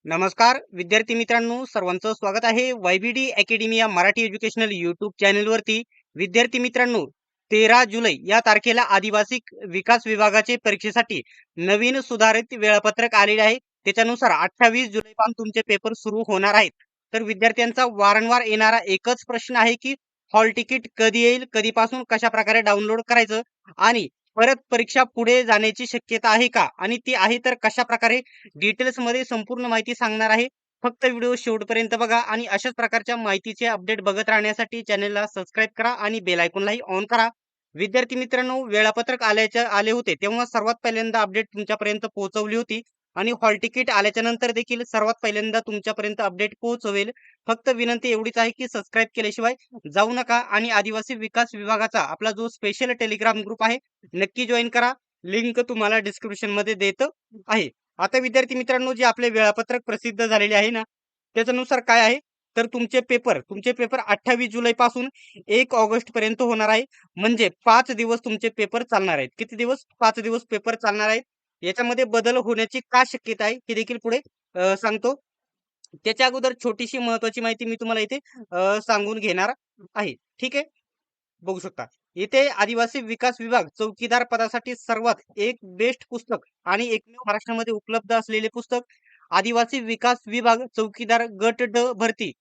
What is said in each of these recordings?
नमस्कार विद्यार्थी मित्रांनो, सर्वांचं स्वागत आहे YBD अकॅडमी या मराठी एज्युकेशनल युट्यूब चॅनलवरती. विद्यार्थी मित्रांनो, 13 जुलै या तारखेला आदिवासी विकास विभागाचे परीक्षेसाठी नवीन सुधारित वेळापत्रक आलेले आहे. त्याच्यानुसार 28 जुलै पासून तुमचे पेपर सुरू होणार आहेत. तर विद्यार्थ्यांचा वारंवार येणारा एकच प्रश्न आहे की हॉल तिकीट कधी येईल, कधीपासून, कशा प्रकारे डाउनलोड करायचं आणि परत परीक्षा पुढे जाण्याची शक्यता आहे का, आणि ती आहे तर कशा प्रकारे, डिटेल्स मध्ये संपूर्ण माहिती सांगणार आहे. फक्त व्हिडिओ शेवटपर्यंत बघा आणि अशाच प्रकारच्या माहितीचे अपडेट बघत राहण्यासाठी चॅनलला सबस्क्राईब करा आणि बेल आयकॉनलाही ऑन करा. विद्यार्थी मित्रांनो, वेळापत्रक आले होते तेव्हा सर्वात पहिल्यांदा अपडेट तुमच्यापर्यंत पोहोचवली होती आणि हॉल तिकीट आल्याच्या नंतर देखील सर्वात पहिल्यांदा तुमच्यापर्यंत अपडेट पोहोचवेल. फक्त विनंती एवढीच आहे की सबस्क्राईब केल्याशिवाय जाऊ नका आणि आदिवासी विकास विभागाचा आपला जो स्पेशल टेलिग्राम ग्रुप आहे नक्की जॉईन करा. लिंक तुम्हाला डिस्क्रिप्शन मध्ये देत आहे. आता विद्यार्थी मित्रांनो, जे आपले वेळापत्रक प्रसिद्ध झालेले आहे ना, त्याच्यानुसार काय आहे, तर तुमचे पेपर 28 जुलै पासून 1 ऑगस्ट पर्यंत होणार आहे. म्हणजे 5 दिवस तुमचे पेपर चालणार आहेत. किती दिवस? 5 दिवस पेपर चालणार आहेत. याच्यामध्ये बदल होण्याची का शक्यता आहे हे देखील पुढे सांगतो. त्याच्या अगोदर छोटीशी महत्वाची माहिती मी तुम्हाला इथे सांगून घेणार आहे. ठीक आहे, बघू शकता. येथे आदिवासी विकास विभाग चौकीदार पदासाठी सर्वात एक बेस्ट पुस्तक आणि एकमेव महाराष्ट्रामध्ये उपलब्ध असलेले पुस्तक, आदिवासी विकास विभाग चौकीदार गट ड भरती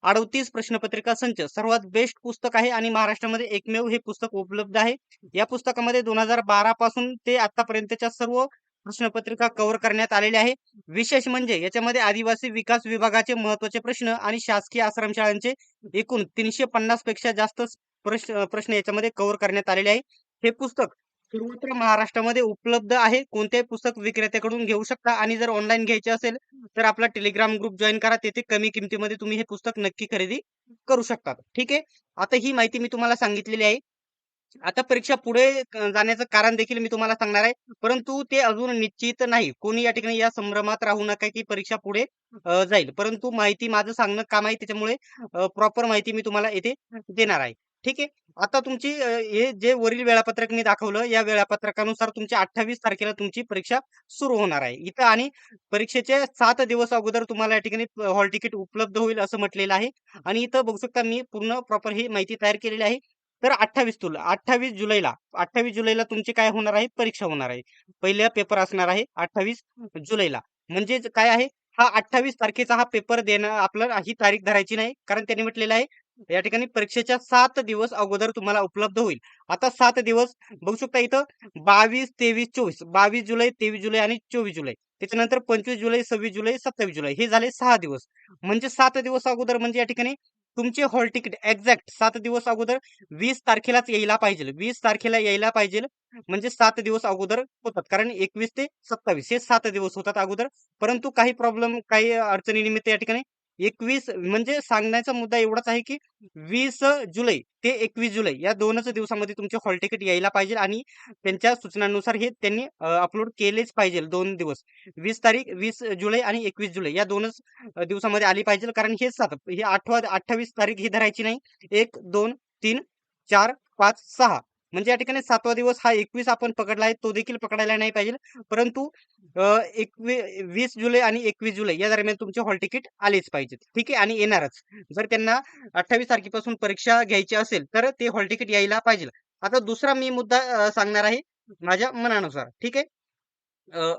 38 प्रश्नपत्रिका संच सर्वात बेस्ट पुस्तक आहे आणि महाराष्ट्रामध्ये एकमेव हे पुस्तक उपलब्ध आहे. या पुस्तकामध्ये 2012 पासून ते आतापर्यंतच्या सर्व प्रश्नपत्रिका कव्हर करण्यात आलेल्या आहे. विशेष म्हणजे याच्यामध्ये आदिवासी विकास विभागाचे महत्वाचे प्रश्न आणि शासकीय आश्रमशाळांचे एकूण 350 पेक्षा जास्त प्रश्न याच्यामध्ये कव्हर करण्यात आलेले आहे. हे पुस्तक सर्वत्र महाराष्ट्रामध्ये उपलब्ध आहे. कोणत्याही पुस्तक विक्रेत्याकडून घेऊ शकता आणि जर ऑनलाईन घ्यायचे असेल तर आपला टेलिग्राम ग्रुप जॉईन करा. तेथे कमी किमतीमध्ये तुम्ही हे पुस्तक नक्की खरेदी करू शकता. ठीक आहे, आता ही माहिती मी तुम्हाला सांगितलेली आहे. आता परीक्षा पुढे जाण्याचं कारण देखील मी तुम्हाला सांगणार आहे, परंतु ते अजून निश्चित नाही. कोणी या ठिकाणी या संभ्रमात राहू नका की परीक्षा पुढे जाईल. परंतु माहिती माझं सांगणं काम आहे, त्याच्यामुळे प्रॉपर माहिती मी तुम्हाला येथे देणार आहे. ठीक आहे, आता तुमची हे जे वरील वेळापत्रक मी दाखवलं, या वेळापत्रकानुसार तुमची 28 तारखेला तुमची परीक्षा सुरू होणार आहे इथं, आणि परीक्षेचे 7 दिवस अगोदर तुम्हाला या ठिकाणी हॉल तिकीट उपलब्ध होईल असं म्हटलेलं आहे. आणि इथं बघू शकता मी पूर्ण प्रॉपर ही माहिती तयार केलेली आहे. तर 28 जुलैला तुमची काय होणार आहे, परीक्षा होणार आहे. पहिला पेपर असणार आहे 28 जुलैला. म्हणजे काय आहे, हा 28 तारखेचा हा पेपर देणं, आपल्याला ही तारीख धरायची नाही, कारण त्यांनी म्हटलेलं आहे या ठिकाणी परीक्षेच्या 7 दिवस अगोदर तुम्हाला उपलब्ध होईल. आता 7 दिवस बघू शकता इथं, 22, 23, 24, 22 जुलै, 23 जुलै आणि 24 जुलै. त्याच्यानंतर 25 जुलै, 26 जुलै, 27 जुलै, हे झाले 6 दिवस. म्हणजे 7 दिवस अगोदर, म्हणजे या ठिकाणी तुमचे हॉल तिकीट एक्झॅक्ट 7 दिवस अगोदर 20 तारखेलाच यायला पाहिजे. 20 तारखेला यायला पाहिजे, म्हणजे 7 दिवस अगोदर होतात. कारण 21 ते 27 हे 7 दिवस होतात अगोदर. परंतु काही प्रॉब्लेम, काही अडचणीनिमित्त या ठिकाणी 21, म्हणजे सांगण्याचा मुद्दा एवढाच आहे की 20 जुलै ते 21 जुलै या 2च दिवसामध्ये तुमचे हॉल तिकीट यायला पाहिजे, आणि त्यांच्या सूचनांनुसार हे त्यांनी अपलोड केलेच पाहिजे. 2 दिवस, 20 तारीख, 20 जुलै आणि 21 जुलै या 2च दिवसामध्ये आली पाहिजे. कारण हे 7, हे 28 तारीख ही धरायची नाही. 1, 2, 3, 4, 5, 6, म्हणजे या ठिकाणी 7वा दिवस हा 21 आपण पकडला आहे, तो देखील पकडायला नाही पाहिजे. परंतु 20 जुलै आणि 21 जुलै या दरम्यान तुमचे हॉल तिकीट आलेच पाहिजेत. ठीक आहे, आणि येणारच. जर त्यांना 28 तारखेपासून परीक्षा घ्यायची असेल तर ते हॉल तिकीट यायला पाहिजे. आता दुसरा मी मुद्दा सांगणार आहे माझ्या मनानुसार. ठीक आहे,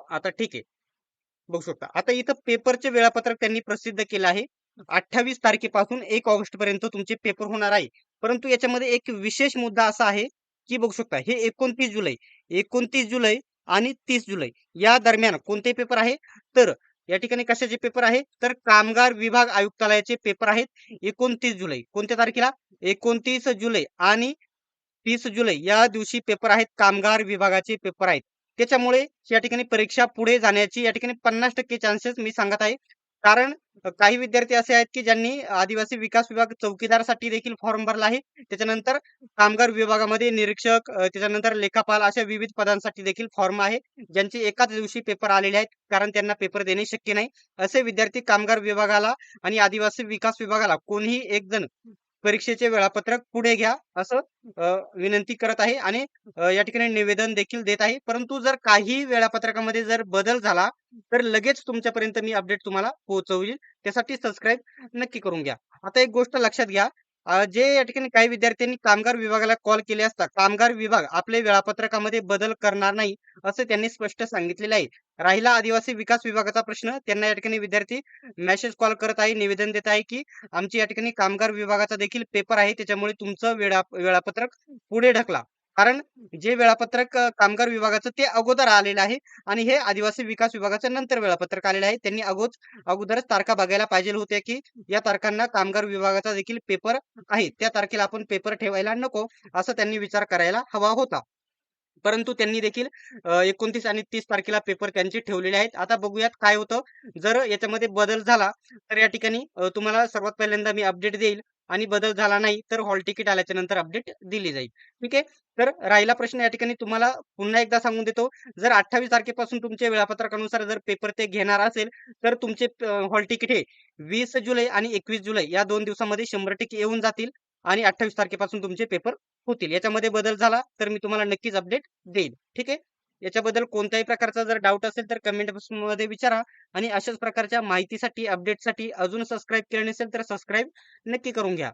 आता ठीक आहे, बघू शकता. आता इथं पेपरचे वेळापत्रक त्यांनी प्रसिद्ध केलं आहे. 28 तारखेपासून 1 ऑगस्ट पर्यंत तुमचे पेपर होणार आहे. परंतु याच्यामध्ये एक विशेष मुद्दा असा आहे, की बघू शकता हे 29 जुलै आणि 30 जुलै या दरम्यान कोणते पेपर आहे, तर या ठिकाणी कशाचे पेपर आहे, तर कामगार विभाग आयुक्तालयाचे पेपर आहेत. 29 जुलै, कोणत्या तारखेला, 29 जुलै आणि 30 जुलै या दिवशी पेपर आहेत, कामगार विभागाचे पेपर आहेत. त्याच्यामुळे या ठिकाणी परीक्षा पुढे जाण्याची या ठिकाणी 50% चान्सेस मी सांगत आहे. कारण काही विद्यार्थी असे आहेत की ज्यांनी आदिवासी विकास विभाग चौकीदारसाठी देखील फॉर्म भरला आहे. त्याच्यानंतर कामगार विभागामध्ये निरीक्षक, त्याच्यानंतर लेखापाल, अशा विविध पदांसाठी देखील फॉर्म आहे, ज्यांचे एकाच दिवशी पेपर आलेले आहेत, कारण त्यांना पेपर देणे शक्य नाही. असे विद्यार्थी कामगार विभागाला आणि आदिवासी विकास विभागाला कोणीही एक जण परीक्षेचे वेळापत्रक पुढे घ्या असं विनंती करत आहे आणि या ठिकाणी निवेदन देखील देत आहे. परंतु जर काही वेळापत्रकामध्ये जर बदल झाला, तर लगेच तुमच्यापर्यंत मी अपडेट तुम्हाला पोहोचवईल. त्यासाठी सबस्क्राईब नक्की करून घ्या. आता एक गोष्ट लक्षात घ्या, जे या ठिकाणी काही विद्यार्थ्यांनी कामगार विभागाला कॉल केले असता, कामगार विभाग आपले वेळापत्रकामध्ये बदल करणार नाही, असं त्यांनी स्पष्ट सांगितलेलं आहे. राहिला आदिवासी विकास विभागाचा प्रश्न, त्यांना या ठिकाणी विद्यार्थी मेसेज कॉल करत आहे, निवेदन देत आहे, की आमची या ठिकाणी कामगार विभागाचा देखील पेपर आहे, त्याच्यामुळे तुमचं वेळापत्रक पुढे ढकला. कारण जे वेळापत्रक कामगार विभागाचं ते अगोदर आलेलं आहे आणि हे आदिवासी विकास विभागाचं नंतर वेळापत्रक आलेलं आहे. त्यांनी अगोदरच तारखा बघायला पाहिजे होत्या, की या तारखांना कामगार विभागाचा देखील पेपर आहे. त्या तारखेला आपण पेपर ठेवायला नको, असं त्यांनी विचार करायला हवा होता. परंतु त्यांनी देखील 29 आणि 30 तारखेला पेपर त्यांचे ठेवलेले आहेत. आता बघूयात काय होतं. जर याच्यामध्ये बदल झाला, तर या ठिकाणी तुम्हाला सर्वात पहिल्यांदा मी अपडेट देईल आणि बदल झाला नाही, तर हॉल तिकीट आल्याच्या नंतर अपडेट दिली जाईल. ठीक आहे. तर राहिला प्रश्न या ठिकाणी तुम्हाला पुन्हा एकदा सांगून देतो. जर 28 तारखेपासून तुमच्या वेळापत्रकानुसार जर पेपर ते घेणार असेल, तर तुमचे हॉल तिकीट हे 20 जुलै आणि 21 जुलै या 2 दिवसामध्ये 100% येऊन जातील आणि 28 तारखेपासून तुमचे पेपर होतील. याच्यामध्ये बदल झाला तर मी तुम्हाला नक्कीच अपडेट देईल. ठीक आहे. याच्याबद्दल कोणत्याही प्रकारचा जर डाऊट असेल तर कमेंट बॉक्समध्ये विचारा आणि अशाच प्रकारच्या माहितीसाठी, अपडेटसाठी अजून सबस्क्राईब केले नसेल तर सबस्क्राईब नक्की करून घ्या.